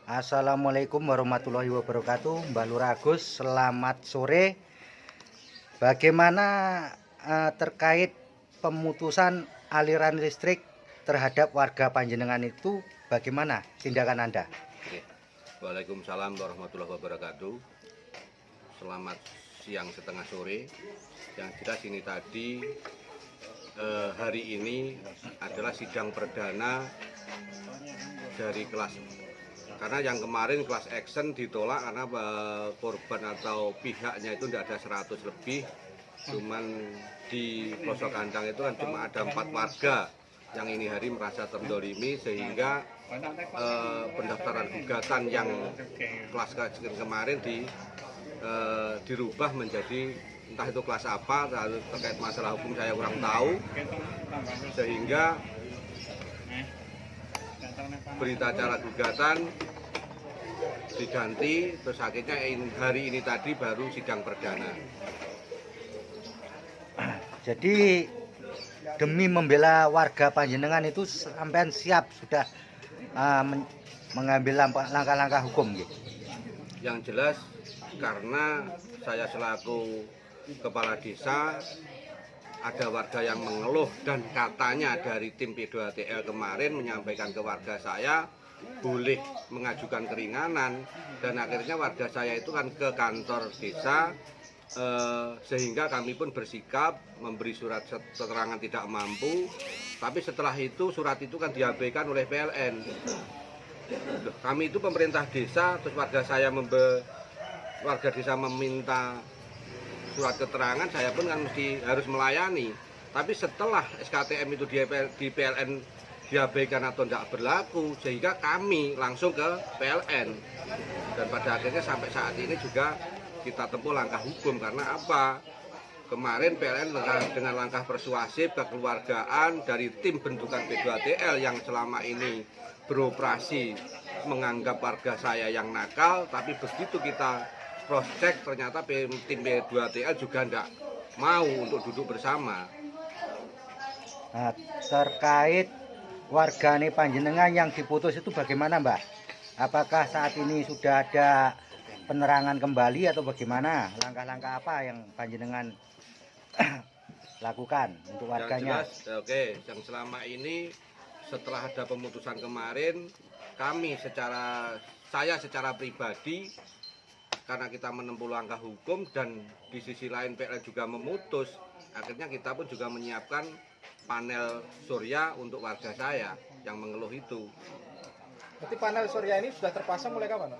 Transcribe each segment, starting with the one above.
Assalamualaikum warahmatullahi wabarakatuh. Mbak Lurah Agus, selamat sore. Bagaimana terkait pemutusan aliran listrik terhadap warga Panjenengan itu, bagaimana tindakan Anda? Waalaikumsalam warahmatullahi wabarakatuh. Selamat siang setengah sore. Yang jelas ini tadi hari ini adalah sidang perdana dari kelas, karena yang kemarin kelas action ditolak karena korban atau pihaknya itu tidak ada 100 lebih, cuman di pelosok kandang itu kan cuma ada 4 warga yang ini hari merasa terdolimi, sehingga pendaftaran gugatan yang kelas kemarin dirubah menjadi entah itu kelas apa, terkait masalah hukum saya kurang tahu, sehingga berita acara gugatan diganti, terus akhirnya hari ini tadi baru sidang perdana. Jadi demi membela warga Panjenengan itu sampean siap sudah mengambil langkah-langkah hukum gitu? Yang jelas karena saya selaku kepala desa, ada warga yang mengeluh dan katanya dari tim P2TL kemarin menyampaikan ke warga saya boleh mengajukan keringanan, dan akhirnya warga saya itu kan ke kantor desa, sehingga kami pun bersikap memberi surat keterangan tidak mampu, tapi setelah itu surat itu kan diabaikan oleh PLN. Kami itu pemerintah desa, terus warga desa meminta surat keterangan, saya pun kan harus melayani. Tapi setelah SKTM itu di PLN diabaikan atau tidak berlaku, sehingga kami langsung ke PLN. Dan pada akhirnya sampai saat ini juga kita tempuh langkah hukum. Karena apa? Kemarin PLN dengan langkah persuasif kekeluargaan dari tim bentukan P2TL yang selama ini beroperasi menganggap warga saya yang nakal, tapi begitu kita cross check ternyata tim P2TL juga tidak mau untuk duduk bersama. Nah, terkait wargane Panjenengan yang diputus itu bagaimana, Mbak? Apakah saat ini sudah ada penerangan kembali atau bagaimana? Langkah-langkah apa yang Panjenengan lakukan untuk warganya? Yang jelas, yang selama ini setelah ada pemutusan kemarin, saya secara pribadi, karena kita menempuh langkah hukum dan di sisi lain PLN juga memutus, akhirnya kita pun juga menyiapkan panel surya untuk warga saya yang mengeluh itu. Berarti panel surya ini sudah terpasang mulai kapan?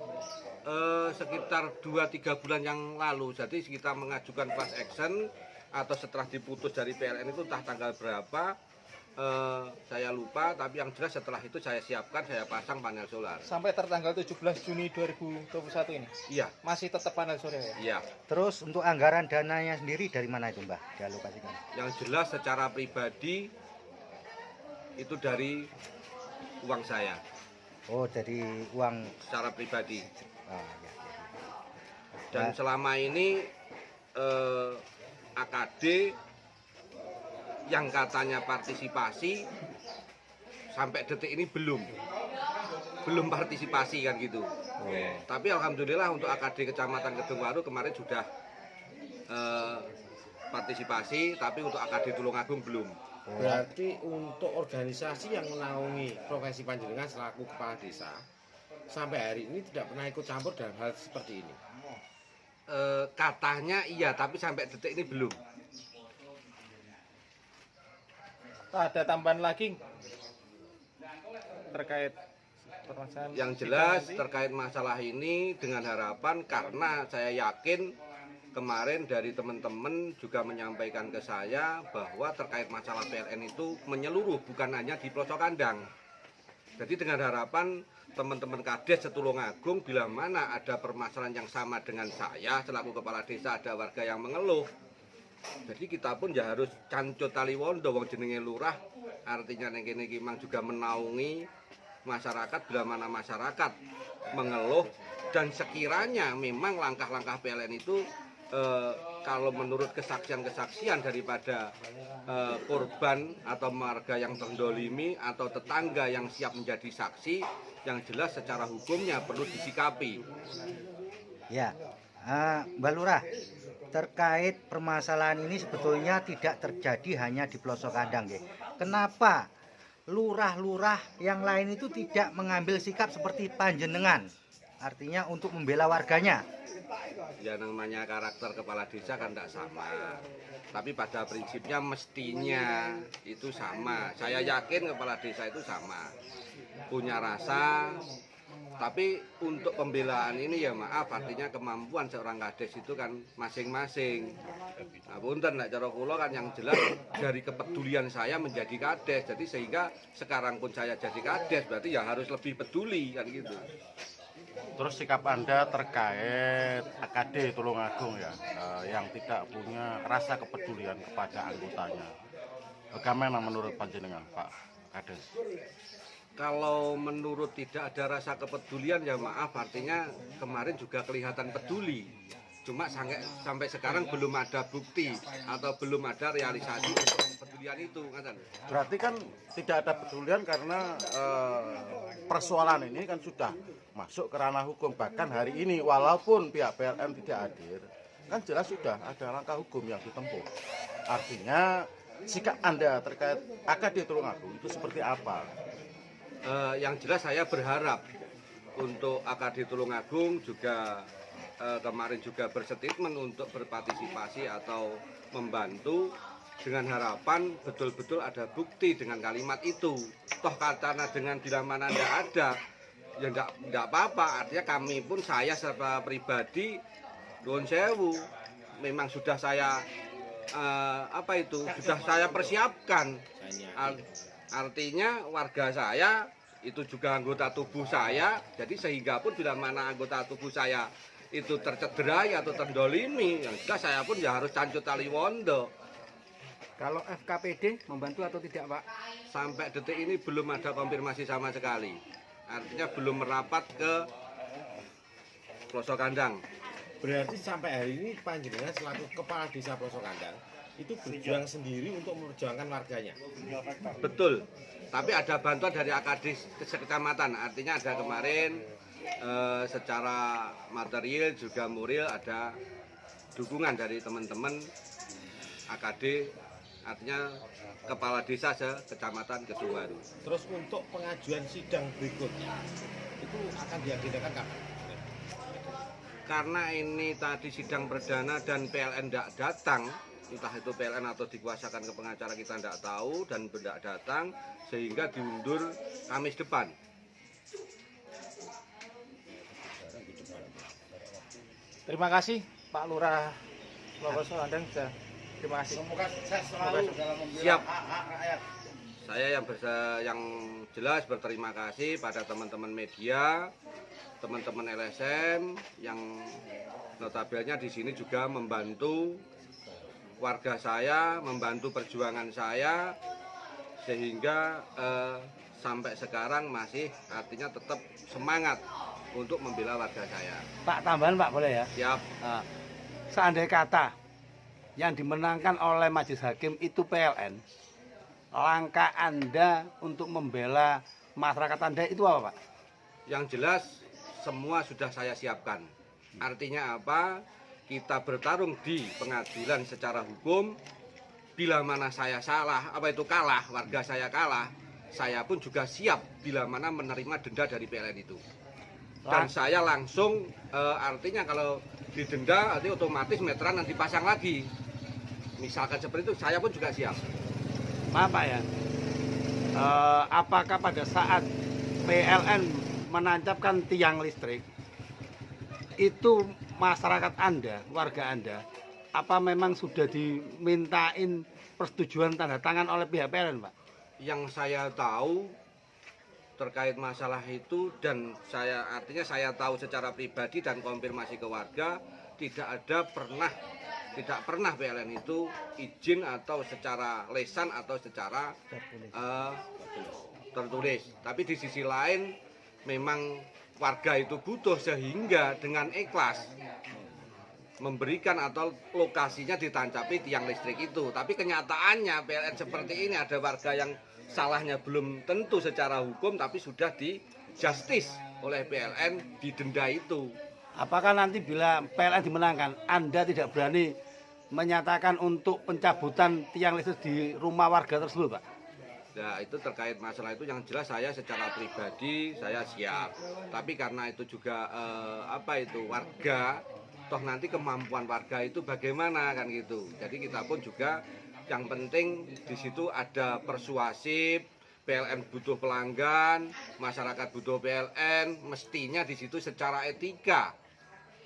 Sekitar 2-3 bulan yang lalu. Jadi kita mengajukan class action atau setelah diputus dari PLN itu entah tanggal berapa, saya lupa, tapi yang jelas setelah itu saya siapkan, saya pasang panel solar. Sampai tertanggal 17 Juni 2021 ini? Iya. Masih tetap panel surya ya? Iya. Terus untuk anggaran dananya sendiri dari mana itu, Mbak? Dialokasikan? Yang jelas secara pribadi itu dari uang saya. Oh, dari uang Secara pribadi. Oh, ya. Dan selama ini AKD yang katanya partisipasi sampai detik ini belum partisipasi kan gitu. Tapi alhamdulillah untuk AKD Kecamatan Kedungwaru kemarin sudah partisipasi, tapi untuk AKD Tulungagung belum. Berarti untuk organisasi yang menaungi profesi Panjenengan selaku kepala desa sampai hari ini tidak pernah ikut campur dalam hal seperti ini? Katanya iya, tapi sampai detik ini belum. Ada tambahan lagi terkait permasalahan? Yang jelas terkait masalah ini dengan harapan, karena saya yakin kemarin dari teman-teman juga menyampaikan ke saya bahwa terkait masalah PLN itu menyeluruh, bukan hanya di pelosok kandang. Jadi dengan harapan teman-teman Kades Tulungagung, bila mana ada permasalahan yang sama dengan saya selaku kepala desa, ada warga yang mengeluh, jadi kita pun ya harus cancut taliwondo, wong jenenge lurah, artinya neng kene iki mang juga menaungi masyarakat bila mana masyarakat mengeluh, dan sekiranya memang langkah-langkah PLN itu kalau menurut kesaksian-kesaksian daripada korban atau warga yang terdolimi atau tetangga yang siap menjadi saksi, yang jelas secara hukumnya perlu disikapi. Ya, Mbak Lurah, terkait permasalahan ini sebetulnya tidak terjadi hanya di pelosok kandang, ya. Kenapa lurah-lurah yang lain itu tidak mengambil sikap seperti panjenengan? Artinya untuk membela warganya. Ya namanya karakter kepala desa kan tidak sama. Tapi pada prinsipnya mestinya itu sama. Saya yakin kepala desa itu sama. Punya rasa. Tapi untuk pembelaan ini ya maaf, artinya kemampuan seorang kades itu kan masing-masing. Nah, punten nek cara kula kan yang jelas dari kepedulian saya menjadi kades. Jadi sehingga sekarang pun saya jadi kades berarti ya harus lebih peduli kan gitu. Terus sikap Anda terkait AKD Tulungagung ya, yang tidak punya rasa kepedulian kepada anggotanya. Bagaimana menurut panjenengan, Pak Kades? Kalau menurut tidak ada rasa kepedulian ya maaf, artinya kemarin juga kelihatan peduli. Cuma sampai sekarang belum ada bukti atau belum ada realisasi kepedulian itu. Berarti kan tidak ada pedulian karena persoalan ini kan sudah masuk ke ranah hukum. Bahkan hari ini walaupun pihak PLN tidak hadir, kan jelas sudah ada langkah hukum yang ditempuh. Artinya sikap Anda terkait AKD Tulungagung itu seperti apa? Yang jelas saya berharap untuk AKD Tulungagung juga kemarin juga berstatement untuk berpartisipasi atau membantu dengan harapan betul-betul ada bukti dengan kalimat itu. Toh katanya dengan bila mana tidak ada, ya tidak apa-apa. Artinya kami pun, saya secara pribadi, nuwun sewu, memang sudah saya sudah saya persiapkan. Artinya warga saya itu juga anggota tubuh saya, jadi sehingga pun bila mana anggota tubuh saya itu tercederai atau terdolimi, yang jelas saya pun ya harus cancut tali wondo. Kalau FKPD membantu atau tidak, Pak? Sampai detik ini belum ada konfirmasi sama sekali. Artinya belum merapat ke pelosok kandang. Berarti sampai hari ini panjenengan selaku kepala desa pelosok kandang itu berjuang sendiri untuk memperjuangkan warganya. Betul. Tapi ada bantuan dari AKD kecamatan. Artinya ada kemarin secara material juga moral ada dukungan dari teman-teman AKD, artinya kepala desa kecamatan Kedungwaru. Terus untuk pengajuan sidang berikutnya itu akan diagendakan kapan? Karena ini tadi sidang perdana dan PLN tidak datang, entah itu PLN atau dikuasakan ke pengacara kita tidak tahu dan tidak datang, sehingga diundur Kamis depan. Terima kasih Pak Lurah Pelosok Kandang. Terima kasih. Semoga sukses selalu dalam membela Siap. hak-hak rakyat. Saya yang jelas berterima kasih pada teman-teman media, teman-teman LSM yang notabene di sini juga membantu warga saya, membantu perjuangan saya, sehingga sampai sekarang masih artinya tetap semangat untuk membela warga saya. Pak, tambahan Pak boleh ya? Siap. Seandainya kata yang dimenangkan oleh Majelis Hakim itu PLN, langkah Anda untuk membela masyarakat Anda itu apa, Pak? Yang jelas semua sudah saya siapkan. Artinya apa? Kita bertarung di pengadilan secara hukum. Bila mana saya salah, kalah, warga saya kalah, saya pun juga siap bila mana menerima denda dari PLN itu. Dan saya langsung artinya kalau didenda nanti otomatis meteran nanti dipasang lagi. Misalkan seperti itu, saya pun juga siap. Maaf Pak ya, apakah pada saat PLN menancapkan tiang listrik itu masyarakat Anda, warga Anda, apa memang sudah dimintain persetujuan tanda tangan oleh pihak PLN, Pak? Yang saya tahu terkait masalah itu, dan artinya saya tahu secara pribadi dan konfirmasi ke warga, tidak pernah PLN itu izin atau secara lesan atau secara tertulis. Tapi di sisi lain memang warga itu butuh, sehingga dengan ikhlas memberikan atau lokasinya ditancapi tiang listrik itu. Tapi kenyataannya PLN seperti ini, ada warga yang salahnya belum tentu secara hukum tapi sudah di justice oleh PLN, didenda itu. Apakah nanti bila PLN dimenangkan, Anda tidak berani menyatakan untuk pencabutan tiang listrik di rumah warga tersebut, Pak? Nah, itu terkait masalah itu yang jelas saya secara pribadi saya siap. Tapi karena itu juga warga, toh nanti kemampuan warga itu bagaimana kan gitu. Jadi kita pun juga yang penting di situ ada persuasif, PLN butuh pelanggan, masyarakat butuh PLN, mestinya di situ secara etika.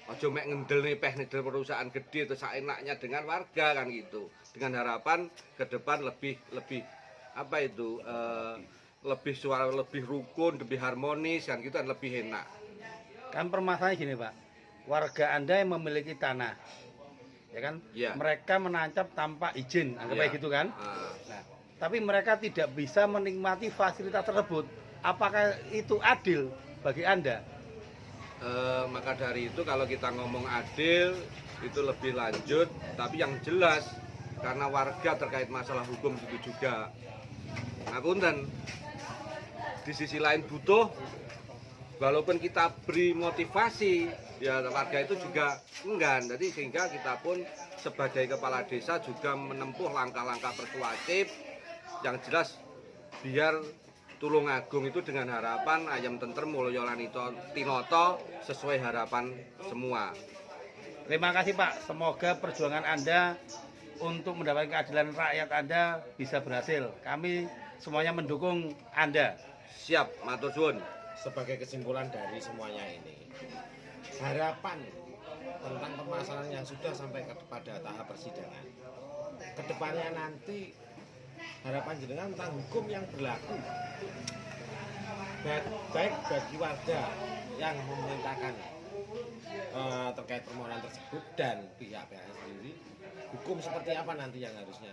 Ojo mek ngendel nipeh-nidel perusahaan gede itu seenaknya dengan warga kan gitu. Dengan harapan ke depan lebih suara lebih rukun, lebih harmonis kan gitu, dan lebih enak. Kan permasalahannya gini, Pak. Warga Anda yang memiliki tanah, ya kan? Ya. Mereka menancap tanpa izin, anggap aja gitu kan? Nah, tapi mereka tidak bisa menikmati fasilitas tersebut. Apakah itu adil bagi Anda? Maka dari itu kalau kita ngomong adil itu lebih lanjut, tapi yang jelas karena warga terkait masalah hukum itu juga. Ngapunten, di sisi lain butuh, walaupun kita beri motivasi, ya warga itu juga enggan. Jadi sehingga kita pun sebagai kepala desa juga menempuh langkah-langkah persuasif yang jelas biar Tulungagung itu dengan harapan ayam tentrem mulya lan tinoto sesuai harapan semua. Terima kasih, Pak. Semoga perjuangan Anda untuk mendapatkan keadilan rakyat Anda bisa berhasil. Kami semuanya mendukung Anda. Siap, matur suwun. Sebagai kesimpulan dari semuanya ini, harapan tentang permasalahan yang sudah sampai pada tahap persidangan, kedepannya nanti harapan jenengan tentang hukum yang berlaku baik bagi warga yang memerintahkan terkait permohonan tersebut dan pihak PLN sendiri, hukum seperti apa nanti yang harusnya?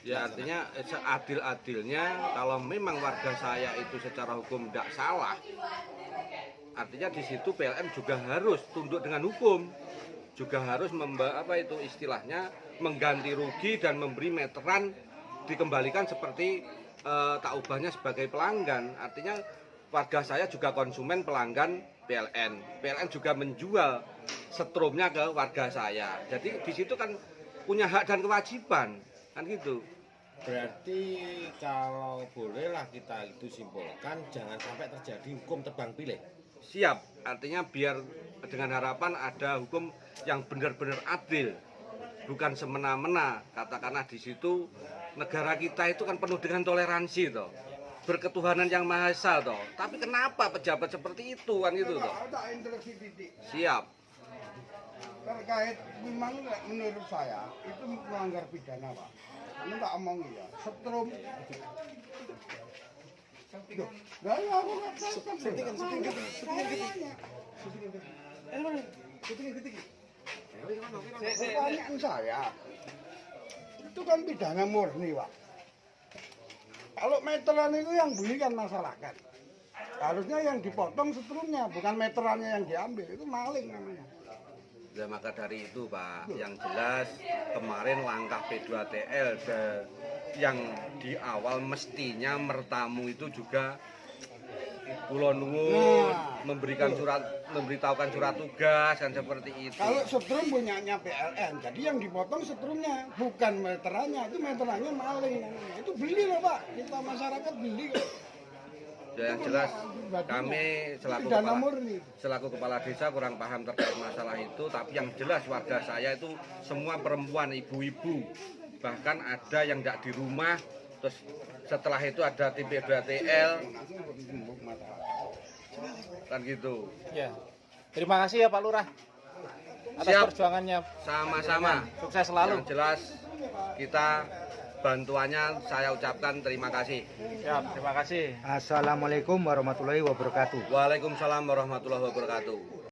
Ya artinya seadil-adilnya kalau memang warga saya itu secara hukum tidak salah, artinya di situ PLN juga harus tunduk dengan hukum, juga harus istilahnya mengganti rugi dan memberi meteran dikembalikan seperti tak ubahnya sebagai pelanggan. Artinya warga saya juga konsumen pelanggan PLN. PLN juga menjual setrumnya ke warga saya. Jadi di situ kan punya hak dan kewajiban, kan gitu. Berarti kalau bolehlah kita itu simpulkan jangan sampai terjadi hukum tebang pilih. Siap, artinya biar dengan harapan ada hukum yang benar-benar adil, bukan semena-mena. Katakanlah di situ negara kita itu kan penuh dengan toleransi toh, berketuhanan yang maha esa toh. Tapi kenapa pejabat seperti itu kan gitu toh? Siap. Terkait memang menurut saya itu melanggar pidana, Pak. Ini tak omong ya. Setrum. Nah, ya aku nggak tahu. Pertanyaan saya, itu kan pidana murni, Pak. Kalau meteran itu yang beli kan masyarakat. Harusnya yang dipotong setrumnya, bukan meterannya yang diambil. Itu maling namanya. Ya maka dari itu Pak, yang jelas kemarin langkah P2TL yang di awal mestinya mertamu itu juga Kulon Nuwun memberitahukan surat tugas kan seperti itu. Kalau setrum punyanya PLN, jadi yang dipotong setrumnya, bukan meterannya. Itu meterannya maling namanya. Itu beli loh Pak, kita masyarakat beli. Ya, yang jelas kami selaku kepala desa kurang paham terkait masalah itu, tapi yang jelas warga saya itu semua perempuan, ibu-ibu, bahkan ada yang tidak di rumah, terus setelah itu ada tim P2TL kan gitu. Ya, terima kasih ya Pak Lurah atas Siap. perjuangannya. Sama-sama. Sukses selalu. Yang jelas kita bantuannya saya ucapkan terima kasih. Siap, terima kasih. Assalamualaikum warahmatullahi wabarakatuh. Waalaikumsalam warahmatullahi wabarakatuh.